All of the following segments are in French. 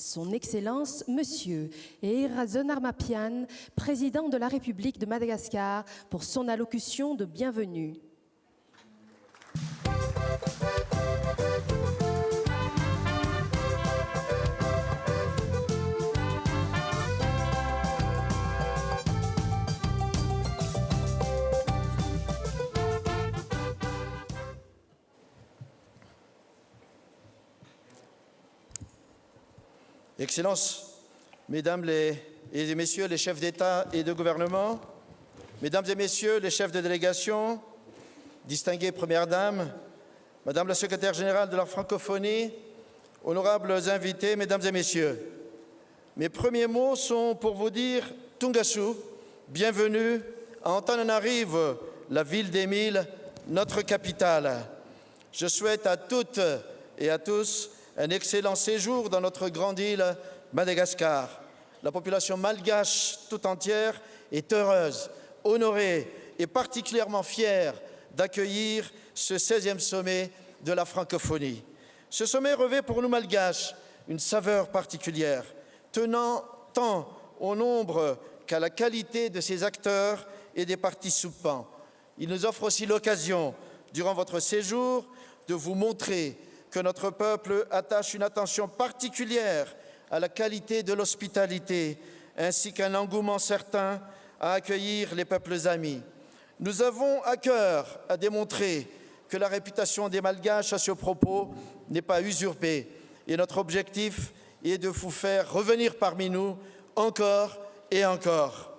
Son Excellence, Monsieur Erazonar Armapian, président de la République de Madagascar, pour son allocution de bienvenue. Excellences, Mesdames et Messieurs les chefs d'État et de gouvernement, Mesdames et Messieurs les chefs de délégation, distinguées Premières Dames, Madame la Secrétaire générale de la francophonie, honorables invités, Mesdames et Messieurs, mes premiers mots sont pour vous dire Tungasu, bienvenue à Antananarivo, la ville des mille, notre capitale. Je souhaite à toutes et à tous un excellent séjour dans notre grande île Madagascar. La population malgache tout entière est heureuse, honorée et particulièrement fière d'accueillir ce 16e sommet de la francophonie. Ce sommet revêt pour nous malgaches une saveur particulière, tenant tant au nombre qu'à la qualité de ses acteurs et des participants. Il nous offre aussi l'occasion, durant votre séjour, de vous montrer que notre peuple attache une attention particulière à la qualité de l'hospitalité, ainsi qu'un engouement certain à accueillir les peuples amis. Nous avons à cœur à démontrer que la réputation des Malgaches à ce propos n'est pas usurpée, et notre objectif est de vous faire revenir parmi nous encore et encore.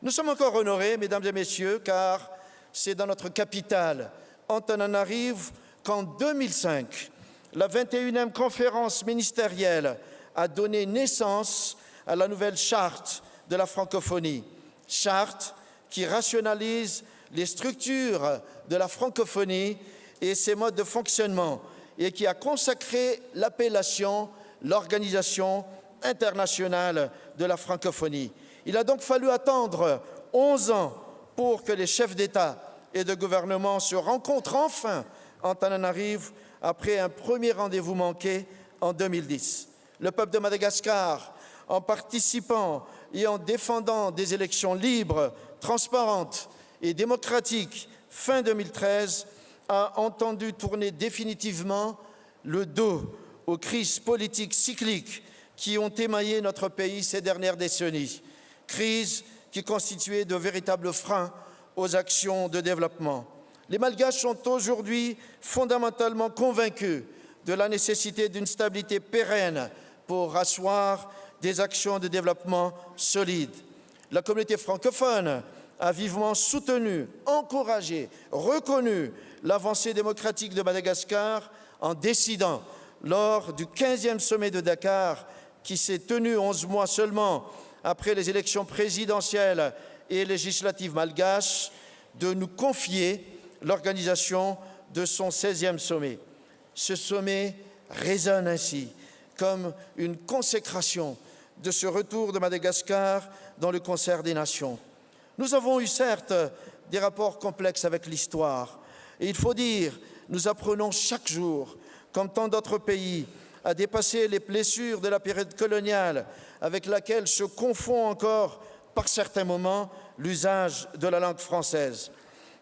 Nous sommes encore honorés, Mesdames et Messieurs, car c'est dans notre capitale, Antananarivo, qu'en 2005, la 21e conférence ministérielle a donné naissance à la nouvelle charte de la francophonie, charte qui rationalise les structures de la francophonie et ses modes de fonctionnement et qui a consacré l'appellation l'Organisation internationale de la francophonie. Il a donc fallu attendre 11 ans pour que les chefs d'État et de gouvernement se rencontrent enfin en Antananarivo après un premier rendez-vous manqué en 2010. Le peuple de Madagascar, en participant et en défendant des élections libres, transparentes et démocratiques fin 2013, a entendu tourner définitivement le dos aux crises politiques cycliques qui ont émaillé notre pays ces dernières décennies, crises qui constituaient de véritables freins aux actions de développement. Les Malgaches sont aujourd'hui fondamentalement convaincus de la nécessité d'une stabilité pérenne pour asseoir des actions de développement solides. La communauté francophone a vivement soutenu, encouragé, reconnu l'avancée démocratique de Madagascar en décidant, lors du 15e sommet de Dakar, qui s'est tenu 11 mois seulement après les élections présidentielles et législatives malgaches, de nous confier l'organisation de son 16e sommet. Ce sommet résonne ainsi comme une consécration de ce retour de Madagascar dans le concert des nations. Nous avons eu certes des rapports complexes avec l'histoire et il faut dire, nous apprenons chaque jour, comme tant d'autres pays, à dépasser les blessures de la période coloniale avec laquelle se confond encore, par certains moments, l'usage de la langue française.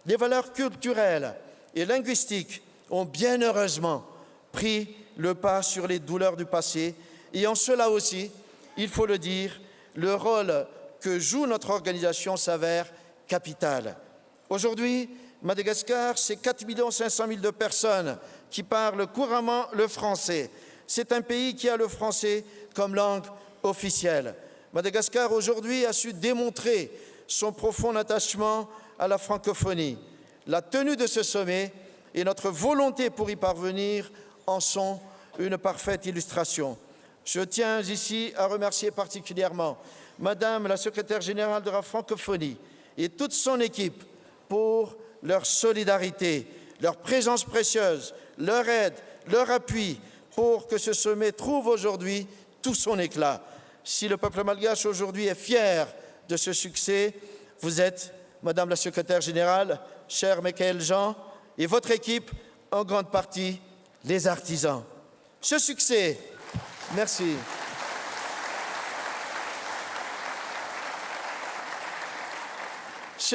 Les valeurs culturelles et linguistiques ont bien heureusement pris le pas sur les douleurs du passé et en cela aussi, il faut le dire, le rôle que joue notre organisation s'avère capital. Aujourd'hui, Madagascar, c'est 4 500 000 de personnes qui parlent couramment le français. C'est un pays qui a le français comme langue officielle. Madagascar, aujourd'hui, a su démontrer son profond attachement à la francophonie. La tenue de ce sommet et notre volonté pour y parvenir en sont une parfaite illustration. Je tiens ici à remercier particulièrement Madame la Secrétaire générale de la francophonie et toute son équipe pour leur solidarité, leur présence précieuse, leur aide, leur appui pour que ce sommet trouve aujourd'hui tout son éclat. Si le peuple malgache aujourd'hui est fier de ce succès, vous êtes, Madame la Secrétaire générale, cher Michael Jean, et votre équipe, en grande partie, les artisans. Ce succès, merci.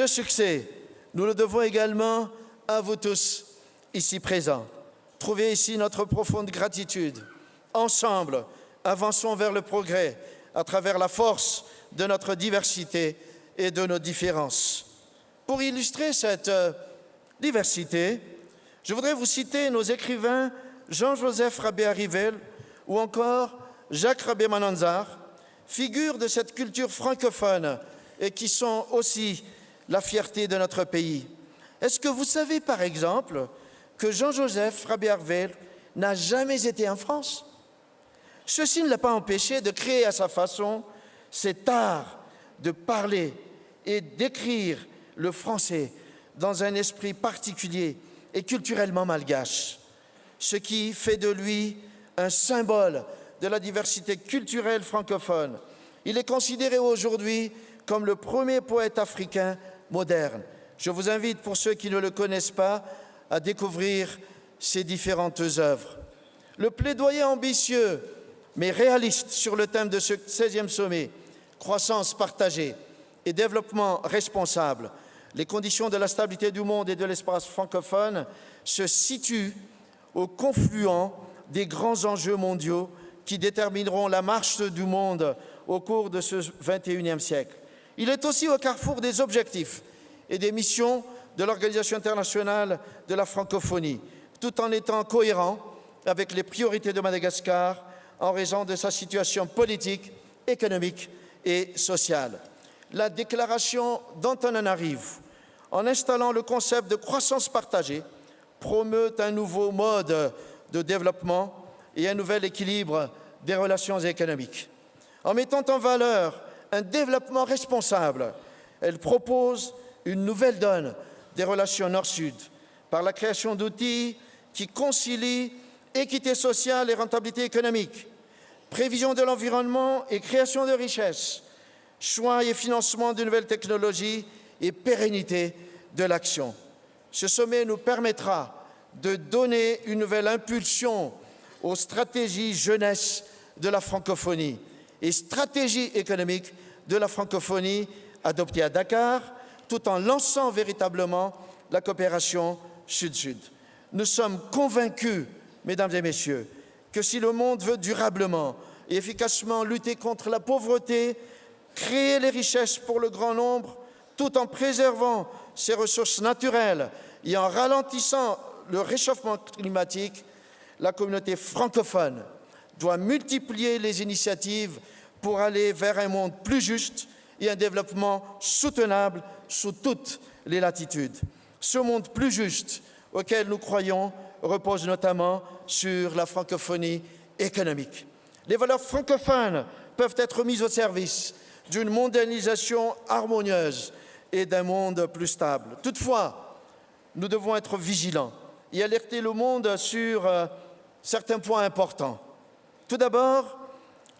Ce succès, nous le devons également à vous tous ici présents. Trouvez ici notre profonde gratitude. Ensemble, avançons vers le progrès à travers la force de notre diversité et de nos différences. Pour illustrer cette diversité, je voudrais vous citer nos écrivains Jean-Joseph Rabé-Arrivel ou encore Jacques Rabé-Mananzar, figures de cette culture francophone et qui sont aussi la fierté de notre pays. Est-ce que vous savez, par exemple, que Jean-Joseph Rabé-Arrivel n'a jamais été en France? Ceci ne l'a pas empêché de créer à sa façon cet art de parler et d'écrire le français dans un esprit particulier et culturellement malgache, ce qui fait de lui un symbole de la diversité culturelle francophone. Il est considéré aujourd'hui comme le premier poète africain moderne. Je vous invite, pour ceux qui ne le connaissent pas, à découvrir ses différentes œuvres. Le plaidoyer ambitieux mais réaliste sur le thème de ce 16e sommet, croissance partagée et développement responsable, les conditions de la stabilité du monde et de l'espace francophone se situent au confluent des grands enjeux mondiaux qui détermineront la marche du monde au cours de ce 21e siècle. Il est aussi au carrefour des objectifs et des missions de l'Organisation internationale de la francophonie, tout en étant cohérent avec les priorités de Madagascar en raison de sa situation politique, économique et sociale. La déclaration d'Antananarivo, en installant le concept de croissance partagée, promeut un nouveau mode de développement et un nouvel équilibre des relations économiques. En mettant en valeur un développement responsable, elle propose une nouvelle donne des relations Nord-Sud par la création d'outils qui concilient équité sociale et rentabilité économique, prévision de l'environnement et création de richesses, choix et financement de nouvelles technologies et pérennité de l'action. Ce sommet nous permettra de donner une nouvelle impulsion aux stratégies jeunesse de la francophonie et stratégie économique de la francophonie adoptées à Dakar, tout en lançant véritablement la coopération Sud-Sud. Nous sommes convaincus, mesdames et messieurs, que si le monde veut durablement et efficacement lutter contre la pauvreté, créer les richesses pour le grand nombre, tout en préservant ses ressources naturelles et en ralentissant le réchauffement climatique, la communauté francophone doit multiplier les initiatives pour aller vers un monde plus juste et un développement soutenable sous toutes les latitudes. Ce monde plus juste auquel nous croyons repose notamment sur la francophonie économique. Les valeurs francophones peuvent être mises au service d'une mondialisation harmonieuse et d'un monde plus stable. Toutefois, nous devons être vigilants et alerter le monde sur certains points importants. Tout d'abord,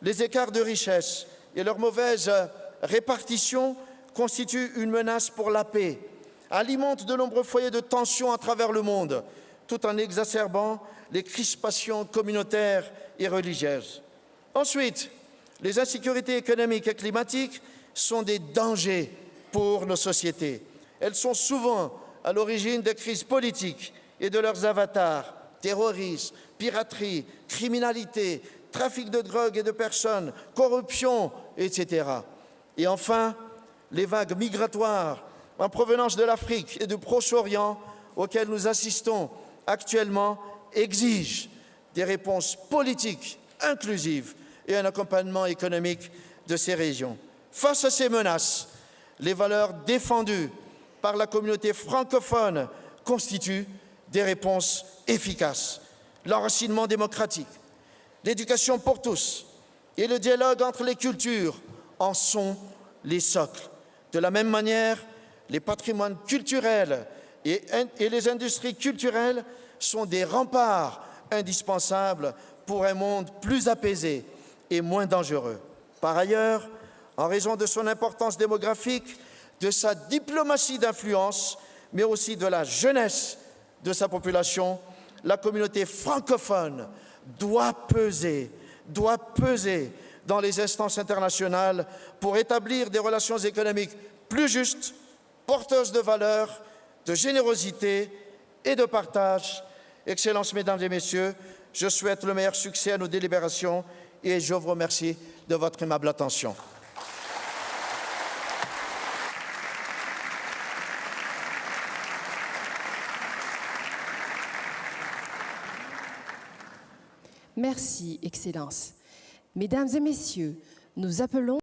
les écarts de richesse et leur mauvaise répartition constituent une menace pour la paix, alimentent de nombreux foyers de tension à travers le monde, tout en exacerbant les crispations communautaires et religieuses. Ensuite, les insécurités économiques et climatiques sont des dangers pour nos sociétés. Elles sont souvent à l'origine des crises politiques et de leurs avatars, terrorisme, piraterie, criminalité, trafic de drogue et de personnes, corruption, etc. Et enfin, les vagues migratoires en provenance de l'Afrique et du Proche-Orient auxquelles nous assistons actuellement exigent des réponses politiques inclusives et un accompagnement économique de ces régions. Face à ces menaces, les valeurs défendues par la communauté francophone constituent des réponses efficaces. L'enracinement démocratique, l'éducation pour tous et le dialogue entre les cultures en sont les socles. De la même manière, les patrimoines culturels et les industries culturelles sont des remparts indispensables pour un monde plus apaisé et moins dangereux. Par ailleurs, en raison de son importance démographique, de sa diplomatie d'influence, mais aussi de la jeunesse de sa population, la communauté francophone doit peser dans les instances internationales pour établir des relations économiques plus justes, porteuse de valeurs, de générosité et de partage. Excellences, Mesdames et Messieurs, je souhaite le meilleur succès à nos délibérations et je vous remercie de votre aimable attention. Merci, Excellence. Mesdames et Messieurs, nous appelons